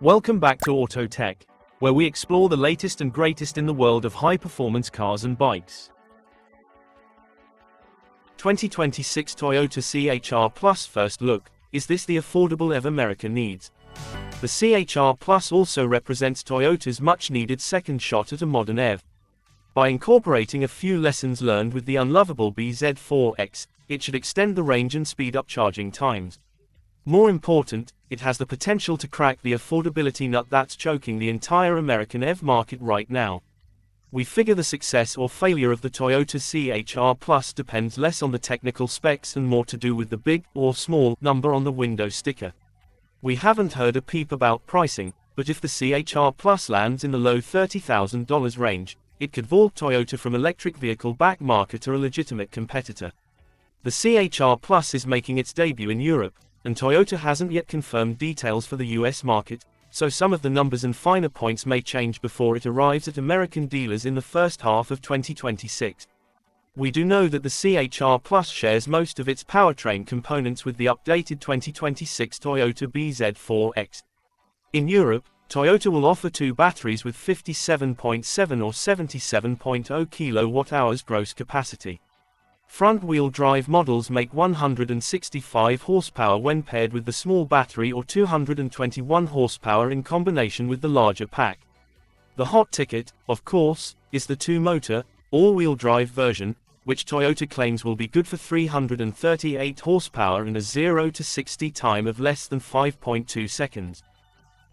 Welcome back to Auto Tech, where we explore the latest and greatest in the world of high-performance cars and bikes. 2026 Toyota CHR Plus first look. Is this the affordable EV America needs? The CHR Plus also represents Toyota's much-needed second shot at a modern EV. By incorporating a few lessons learned with the unlovable BZ4X, it should extend the range and speed up charging times. More important, it has the potential to crack the affordability nut that's choking the entire American EV market right now. We figure the success or failure of the Toyota CHR Plus depends less on the technical specs and more to do with the big or small number on the window sticker. We haven't heard a peep about pricing, but if the CHR Plus lands in the low $30,000 range, it could vault Toyota from electric vehicle back market to a legitimate competitor. The CHR Plus is making its debut in Europe, and Toyota hasn't yet confirmed details for the US market, so some of the numbers and finer points may change before it arrives at American dealers in the first half of 2026. We do know that the CHR Plus shares most of its powertrain components with the updated 2026 Toyota BZ4X. In Europe, Toyota will offer two batteries with 57.7 or 77.0 kWh gross capacity. Front-wheel drive models make 165 horsepower when paired with the small battery or 221 horsepower in combination with the larger pack. The hot ticket, of course, is the two-motor, all-wheel drive version, which Toyota claims will be good for 338 horsepower and a 0 to 60 time of less than 5.2 seconds.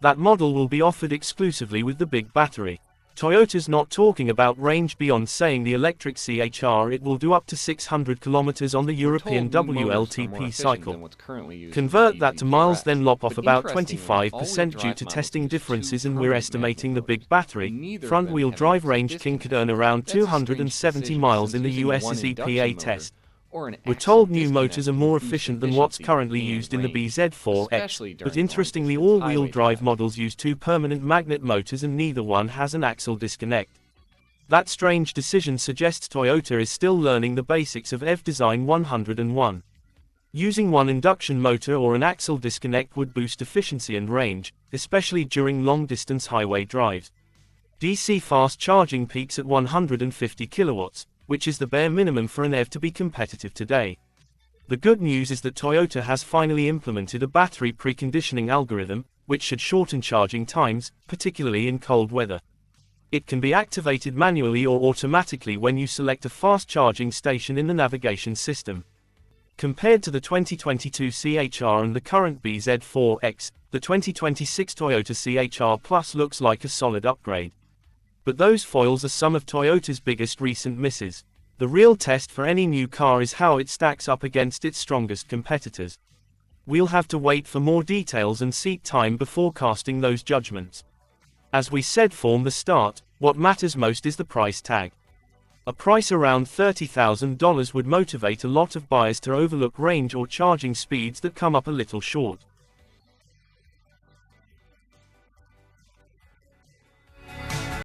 That model will be offered exclusively with the big battery. Toyota's not talking about range beyond saying the electric CHR it will do up to 600 km on the European WLTP cycle. Convert that to miles, then lop off about 25% due to testing differences, and we're estimating the big battery, front-wheel drive range king could earn around 270 miles in the US's EPA test. We're told new motors are more efficient than what's currently used in the BZ4X, but interestingly all-wheel drive models use two permanent magnet motors and neither one has an axle disconnect. That strange decision suggests Toyota is still learning the basics of EV Design 101. Using one induction motor or an axle disconnect would boost efficiency and range, especially during long-distance highway drives. DC fast charging peaks at 150 kilowatts, which is the bare minimum for an EV to be competitive today. The good news is that Toyota has finally implemented a battery preconditioning algorithm, which should shorten charging times, particularly in cold weather. It can be activated manually or automatically when you select a fast charging station in the navigation system. Compared to the 2022 CHR and the current BZ4X, the 2026 Toyota CHR Plus looks like a solid upgrade. But those foils are some of Toyota's biggest recent misses. The real test for any new car is how it stacks up against its strongest competitors. We'll have to wait for more details and seek time before casting those judgments. As we said from the start, what matters most is the price tag. A price around $30,000 would motivate a lot of buyers to overlook range or charging speeds that come up a little short.